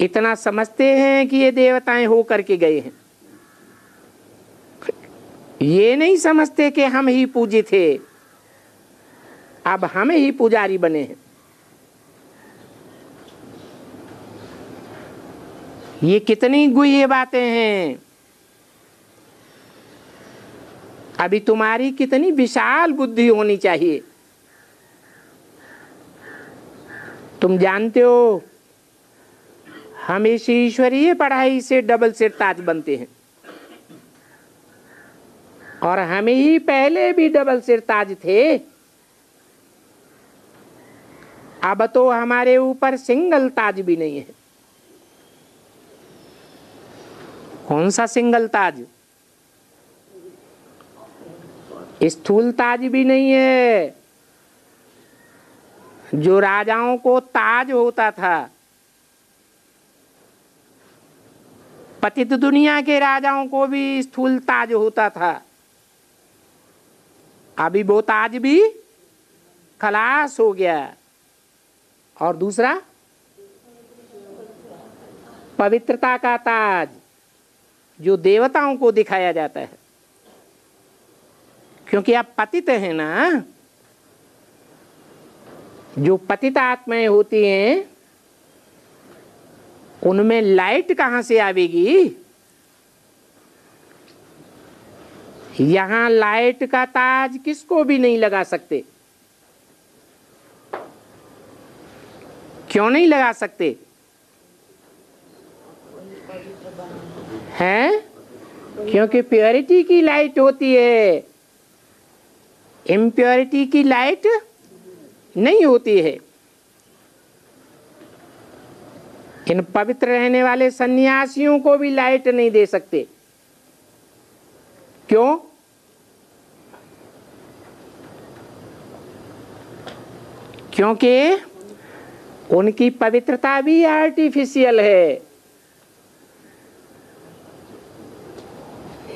इतना समझते हैं कि ये देवताएं हो करके गए हैं, ये नहीं समझते कि हम ही पूज्य थे, अब हम ही पुजारी बने हैं। ये कितनी गुह्य बातें हैं। अभी तुम्हारी कितनी विशाल बुद्धि होनी चाहिए। तुम जानते हो हम इस ईश्वरीय पढ़ाई से डबल सिर ताज बनते हैं, और हम ही पहले भी डबल सिर ताज थे। अब तो हमारे ऊपर सिंगल ताज भी नहीं है। कौन सा सिंगल ताज? स्थूल ताज भी नहीं है। जो राजाओं को ताज होता था, पतित दुनिया के राजाओं को भी स्थूल ताज होता था, अभी वो ताज भी खलास हो गया। और दूसरा पवित्रता का ताज, जो देवताओं को दिखाया जाता है, क्योंकि आप पतित हैं ना। जो पतित आत्माएं होती हैं उनमें लाइट कहां से आवेगी? यहां लाइट का ताज किसको भी नहीं लगा सकते। क्यों नहीं लगा सकते हैं? क्योंकि प्योरिटी की लाइट होती है, इम्प्योरिटी की लाइट नहीं होती है। इन पवित्र रहने वाले सन्यासियों को भी लाइट नहीं दे सकते। क्यों? क्योंकि उनकी पवित्रता भी आर्टिफिशियल है।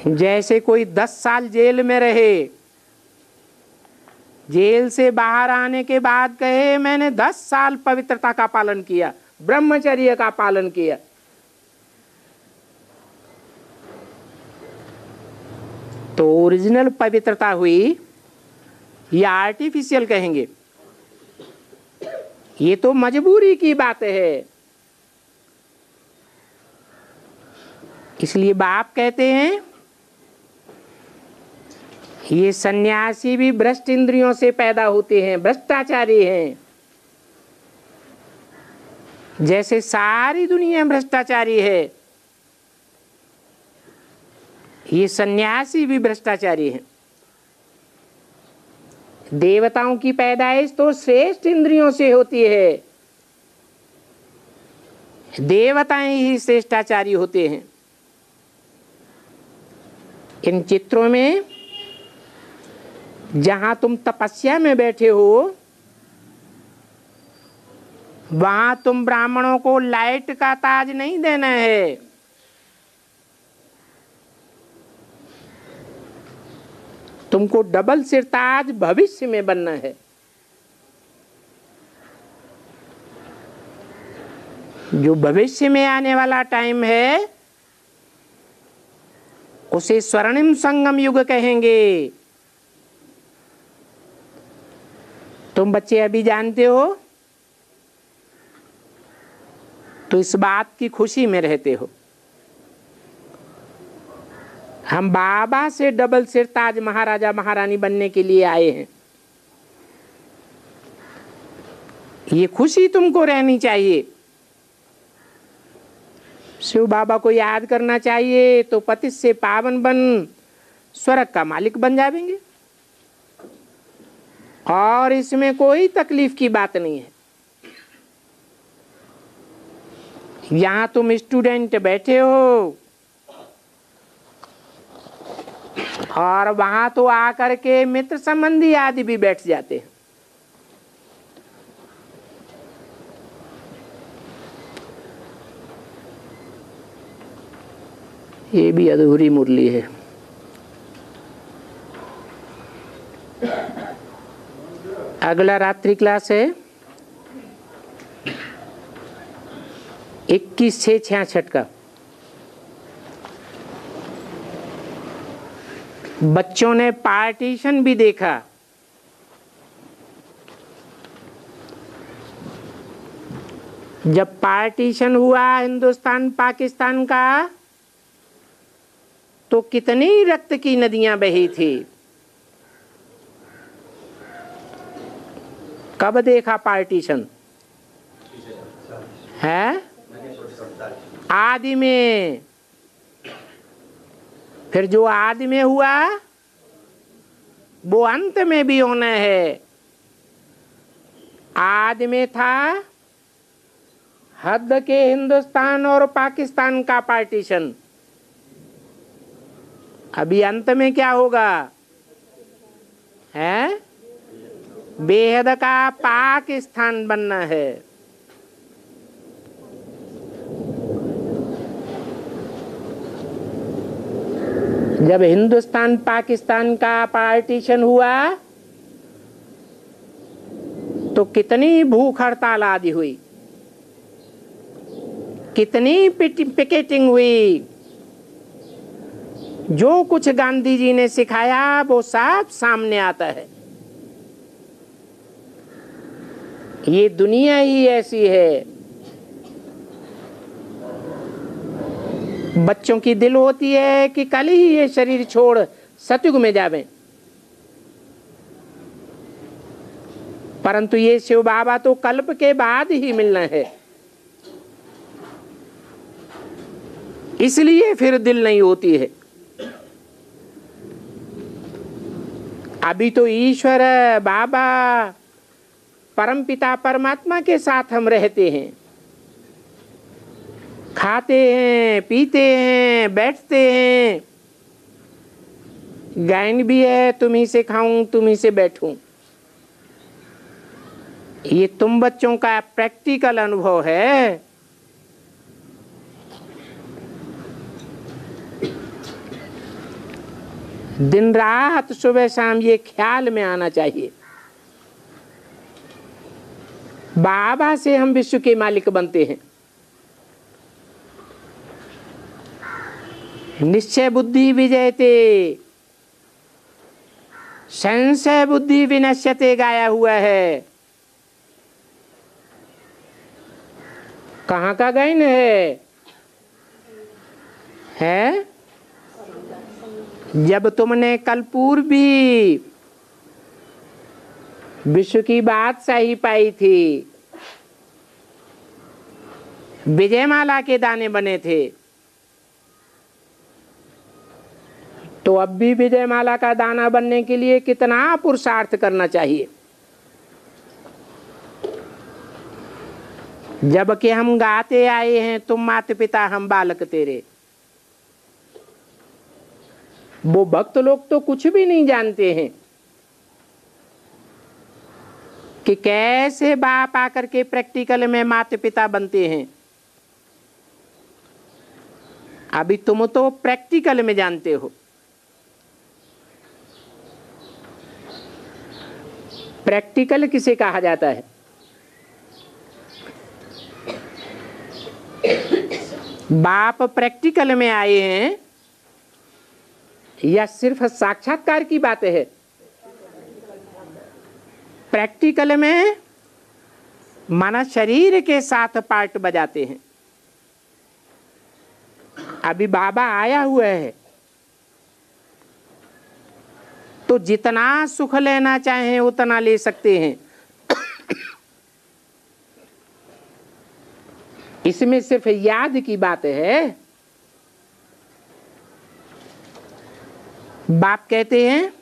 जैसे कोई 10 साल जेल में रहे, जेल से बाहर आने के बाद कहे मैंने 10 साल पवित्रता का पालन किया, ब्रह्मचर्य का पालन किया। तो ओरिजिनल पवित्रता हुई या आर्टिफिशियल कहेंगे? ये तो मजबूरी की बात है। इसलिए बाप कहते हैं ये सन्यासी भी भ्रष्ट इंद्रियों से पैदा होते हैं, भ्रष्टाचारी हैं। जैसे सारी दुनिया भ्रष्टाचारी है, ये सन्यासी भी भ्रष्टाचारी हैं। देवताओं की पैदाइश तो श्रेष्ठ इंद्रियों से होती है, देवताएं ही श्रेष्ठाचारी होते हैं। इन चित्रों में जहां तुम तपस्या में बैठे हो, वहां तुम ब्राह्मणों को लाइट का ताज नहीं देना है। तुमको डबल सिर ताज भविष्य में बनना है। जो भविष्य में आने वाला टाइम है उसे स्वर्णिम संगम युग कहेंगे। तुम बच्चे अभी जानते हो तो इस बात की खुशी में रहते हो। हम बाबा से डबल सिर ताज महाराजा महारानी बनने के लिए आए हैं। ये खुशी तुमको रहनी चाहिए। शिव बाबा को याद करना चाहिए तो पतित से पावन बन स्वर्ग का मालिक बन जाएंगे, और इसमें कोई तकलीफ की बात नहीं है। यहां तुम स्टूडेंट बैठे हो, और वहां तो आकर के मित्र संबंधी आदि भी बैठ जाते हैं। ये भी अधूरी मुरली है। अगला रात्रि क्लास है 21/6/66 का। बच्चों ने पार्टीशन भी देखा। जब पार्टीशन हुआ हिंदुस्तान पाकिस्तान का तो कितनी रक्त की नदियां बही थी। कब देखा पार्टीशन? है आदि में। फिर जो आदि में हुआ वो अंत में भी होना है। आदि में था हद के हिंदुस्तान और पाकिस्तान का पार्टीशन। अभी अंत में क्या होगा? है बेहद का पाकिस्तान बनना है। जब हिंदुस्तान पाकिस्तान का पार्टीशन हुआ तो कितनी भूख हड़ताल आदि हुई, कितनी पिकेटिंग हुई। जो कुछ गांधी जी ने सिखाया वो सब सामने आता है। ये दुनिया ही ऐसी है। बच्चों की दिल होती है कि कल ही ये शरीर छोड़ सतयुग में जावें, परंतु ये शिव बाबा तो कल्प के बाद ही मिलना है, इसलिए फिर दिल नहीं होती है। अभी तो ईश्वर बाबा परमपिता परमात्मा के साथ हम रहते हैं, खाते हैं, पीते हैं, बैठते हैं। गायन भी है, तुम्ही से खाऊं तुम्ही से बैठूं। ये तुम बच्चों का प्रैक्टिकल अनुभव है। दिन रात सुबह शाम ये ख्याल में आना चाहिए, बाबा से हम विश्व के मालिक बनते हैं। निश्चय बुद्धि विजयते संशय बुद्धि विनश्यते गाया हुआ है। कहाँ का गायन है? जब तुमने कल पूर्व भी विश्व की बादशाही पाई थी, विजयमाला के दाने बने थे, तो अब भी विजयमाला का दाना बनने के लिए कितना पुरुषार्थ करना चाहिए। जबकि हम गाते आए हैं तुम माता पिता हम बालक तेरे। वो भक्त लोग तो कुछ भी नहीं जानते हैं कि कैसे बाप आकर के प्रैक्टिकल में माता पिता बनते हैं। अभी तुम तो प्रैक्टिकल में जानते हो। प्रैक्टिकल किसे कहा जाता है? बाप प्रैक्टिकल में आए हैं या सिर्फ साक्षात्कार की बात है? प्रैक्टिकल में माना शरीर के साथ पार्ट बजाते हैं। अभी बाबा आया हुआ है तो जितना सुख लेना चाहें उतना ले सकते हैं। इसमें सिर्फ याद की बात है। बाप कहते हैं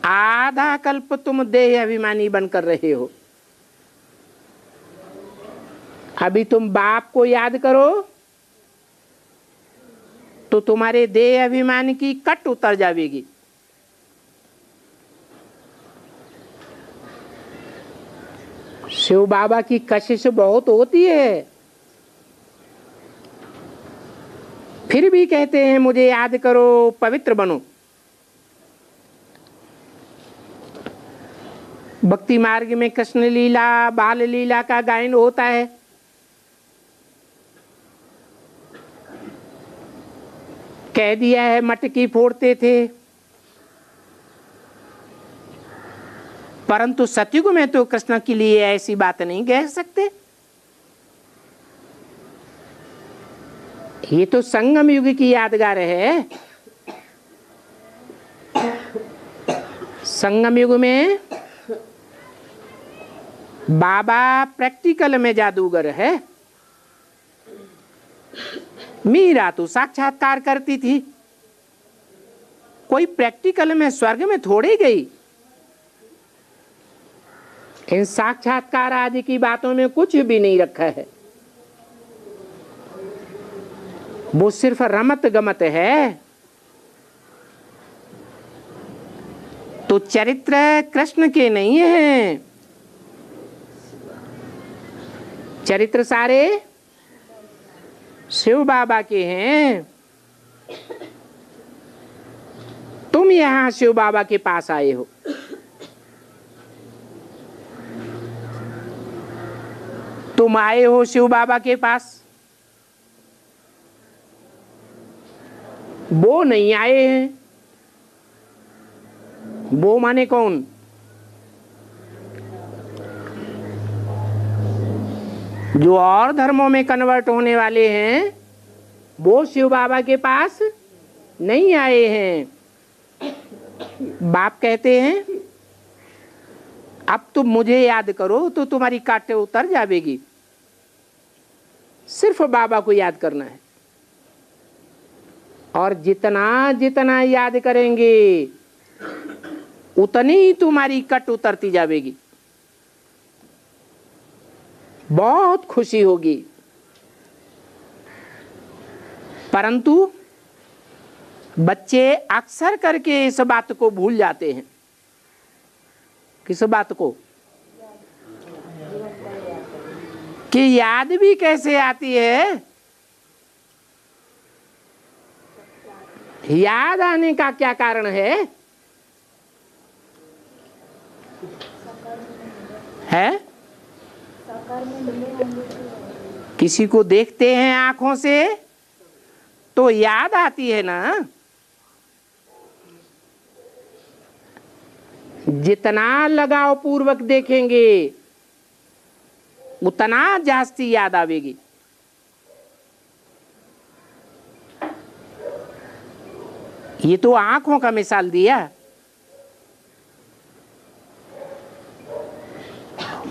आधा कल्प तुम देह अभिमानी बनकर रहे हो। अभी तुम बाप को याद करो, तो तुम्हारे देह अभिमान की कट उतर जाएगी। शिव बाबा की कशिश बहुत होती है, फिर भी कहते हैं मुझे याद करो, पवित्र बनो। भक्ति मार्ग में कृष्ण लीला, बाल लीला का गायन होता है। कह दिया है मटकी फोड़ते थे, परंतु सतयुग में तो कृष्ण के लिए ऐसी बात नहीं कह सकते। ये तो संगम युग की यादगार है। संगम युग में बाबा प्रैक्टिकल में जादूगर है, मीरा तो साक्षात्कार करती थी। कोई प्रैक्टिकल में स्वर्ग में थोड़ी गई। इन साक्षात्कार आदि की बातों में कुछ भी नहीं रखा है, वो सिर्फ रमत गमत है। तो चरित्र कृष्ण के नहीं है, चरित्र सारे शिव बाबा के हैं। तुम यहां शिव बाबा के पास आए हो, तुम आए हो शिव बाबा के पास, वो नहीं आए हैं। वो माने कौन? जो और धर्मों में कन्वर्ट होने वाले हैं, वो शिव बाबा के पास नहीं आए हैं। बाप कहते हैं अब तुम मुझे याद करो तो तुम्हारी काटे उतर जाएगी। सिर्फ बाबा को याद करना है, और जितना जितना याद करेंगे उतनी ही तुम्हारी कट उतरती जाएगी। बहुत खुशी होगी। परंतु बच्चे अक्सर करके इस बात को भूल जाते हैं। किस बात को? कि याद भी कैसे आती है। याद आने का क्या कारण है? किसी को देखते हैं आंखों से तो याद आती है ना। जितना लगाव पूर्वक देखेंगे उतना जास्ती याद आवेगी। ये तो आंखों का मिसाल दिया।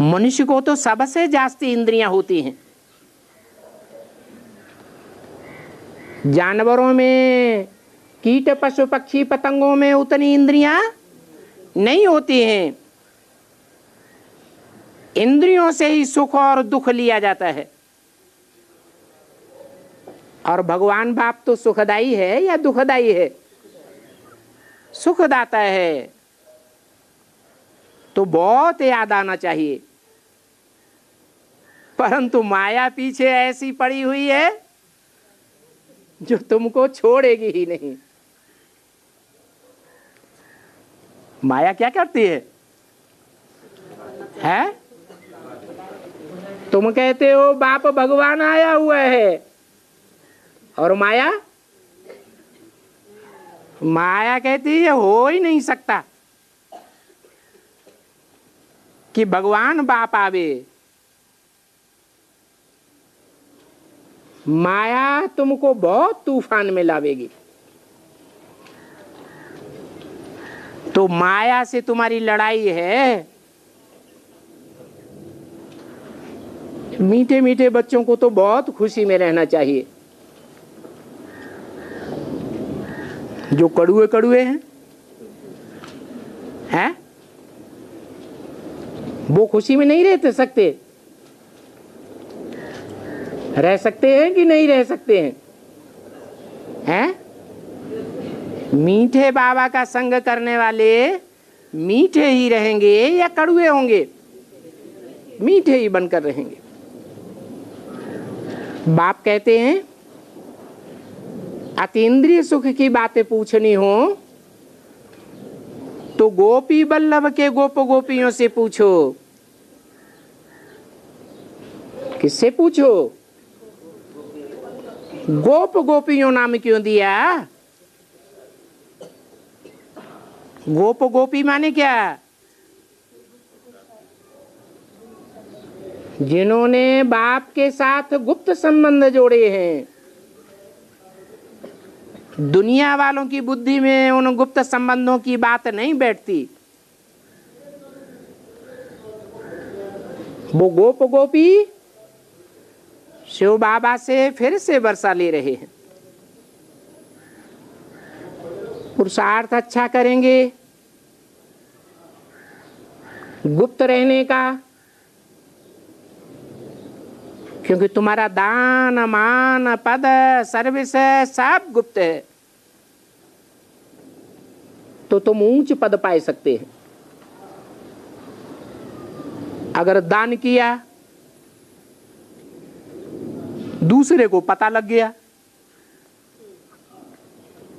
मनुष्य को तो सबसे जास्ती इंद्रियां होती हैं। जानवरों में, कीट पशु पक्षी पतंगों में उतनी इंद्रियां नहीं होती हैं। इंद्रियों से ही सुख और दुख लिया जाता है। और भगवान बाप तो सुखदाई है या दुखदाई है? सुखदाता है। तो बहुत याद आना चाहिए। परंतु माया पीछे ऐसी पड़ी हुई है जो तुमको छोड़ेगी ही नहीं। माया क्या करती है? तुम कहते हो बाप भगवान आया हुआ है, और माया कहती है हो ही नहीं सकता कि भगवान बाप आवे। माया तुमको बहुत तूफान में लावेगी। तो माया से तुम्हारी लड़ाई है। मीठे मीठे बच्चों को तो बहुत खुशी में रहना चाहिए। जो कड़ुए कड़ुए हैं वो खुशी में नहीं रह सकते। रह सकते हैं कि नहीं रह सकते हैं? मीठे बाबा का संग करने वाले मीठे ही रहेंगे या कड़वे होंगे? मीठे ही बनकर रहेंगे। बाप कहते हैं अतीन्द्रिय सुख की बातें पूछनी हो तो गोपी बल्लभ के गोप गोपियों से पूछो। किससे पूछो? गोप गोपियों नाम क्यों दिया? गोप गोपी माने क्या? जिन्होंने बाप के साथ गुप्त संबंध जोड़े हैं। दुनिया वालों की बुद्धि में उन गुप्त संबंधों की बात नहीं बैठती। वो गोप गोपी शिव बाबा से फिर से वर्षा ले रहे हैं। पुरुषार्थ अच्छा करेंगे गुप्त रहने का, क्योंकि तुम्हारा दान मान पद सर्विस सब गुप्त है, तो तुम ऊंच पद पाए सकते हैं। अगर दान किया दूसरे को पता लग गया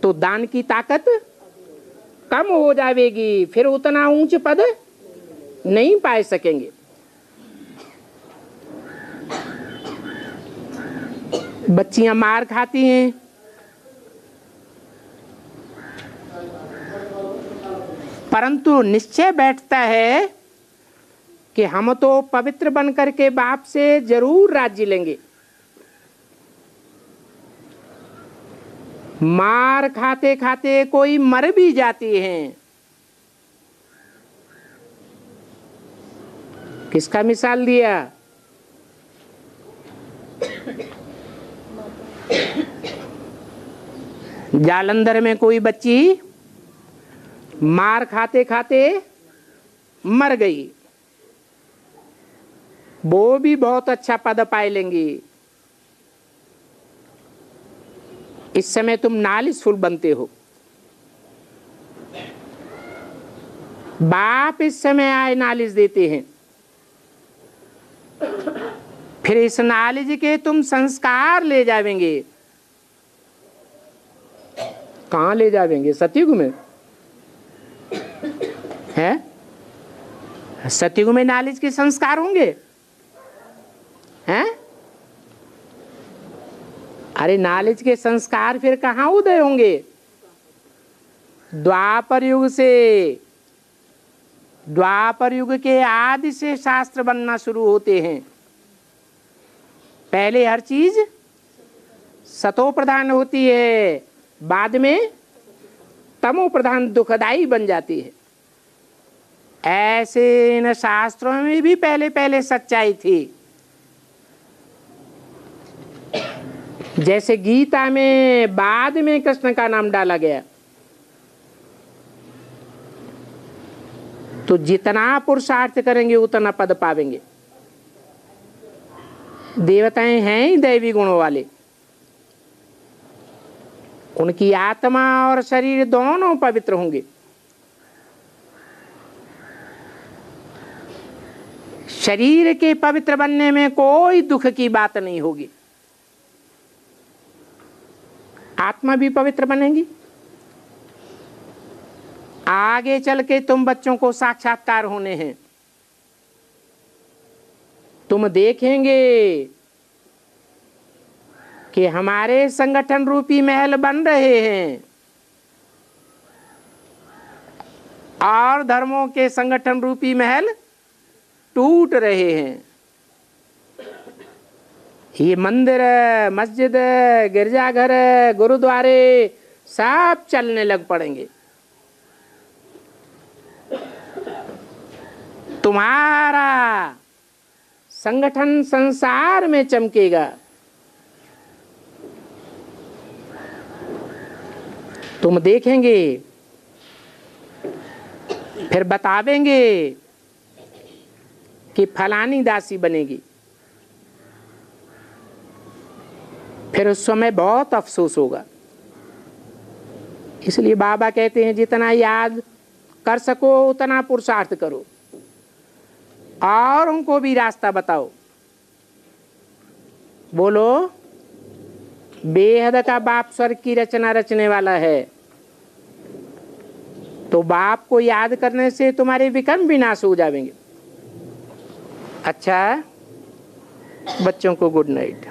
तो दान की ताकत कम हो जाएगी, फिर उतना ऊंच पद नहीं पाए सकेंगे। बच्चियां मार खाती हैं, परंतु निश्चय बैठता है कि हम तो पवित्र बनकर के बाप से जरूर राज्य लेंगे। मार खाते खाते कोई मर भी जाती हैं। किसका मिसाल दिया? जालंधर में कोई बच्ची मार खाते खाते मर गई। वो भी बहुत अच्छा पद पाए लेंगी। इस समय तुम नालिशफुल बनते हो। बाप इस समय आए नालिश देते हैं, फिर इस नालिश के तुम संस्कार ले जावेंगे। कहाँ ले जावेंगे? सतयुग में है? सतयुग में नालिश के संस्कार होंगे हैं? अरे नालिश के संस्कार फिर कहाँ उदय होंगे? द्वापर युग से। द्वापर युग के आदि से शास्त्र बनना शुरू होते हैं। पहले हर चीज सतो प्रधान होती है, बाद में तमो प्रधान दुखदाई बन जाती है। ऐसे इन शास्त्रों में भी पहले पहले सच्चाई थी। जैसे गीता में बाद में कृष्ण का नाम डाला गया, तो जितना पुरुषार्थ करेंगे उतना पद पावेंगे। देवताएं हैं ही दैवी गुणों वाले, उनकी आत्मा और शरीर दोनों पवित्र होंगे। शरीर के पवित्र बनने में कोई दुख की बात नहीं होगी। आत्मा भी पवित्र बनेगी। आगे चल के तुम बच्चों को साक्षात्कार होने हैं। तुम देखेंगे कि हमारे संगठन रूपी महल बन रहे हैं और धर्मों के संगठन रूपी महल टूट रहे हैं। ये मंदिर, मस्जिद, गिरजाघर, गुरुद्वारे सब चलने लग पड़ेंगे। तुम्हारा संगठन संसार में चमकेगा। तुम देखेंगे, फिर बतावेंगे कि फलानी दासी बनेगी। फिर उस समय बहुत अफसोस होगा। इसलिए बाबा कहते हैं जितना याद कर सको उतना पुरुषार्थ करो और उनको भी रास्ता बताओ। बोलो, बेहद का बाप स्वर्ग की रचना रचने वाला है, तो बाप को याद करने से तुम्हारे विकर्म विनाश हो जाएंगे। अच्छा, बच्चों को गुड नाइट।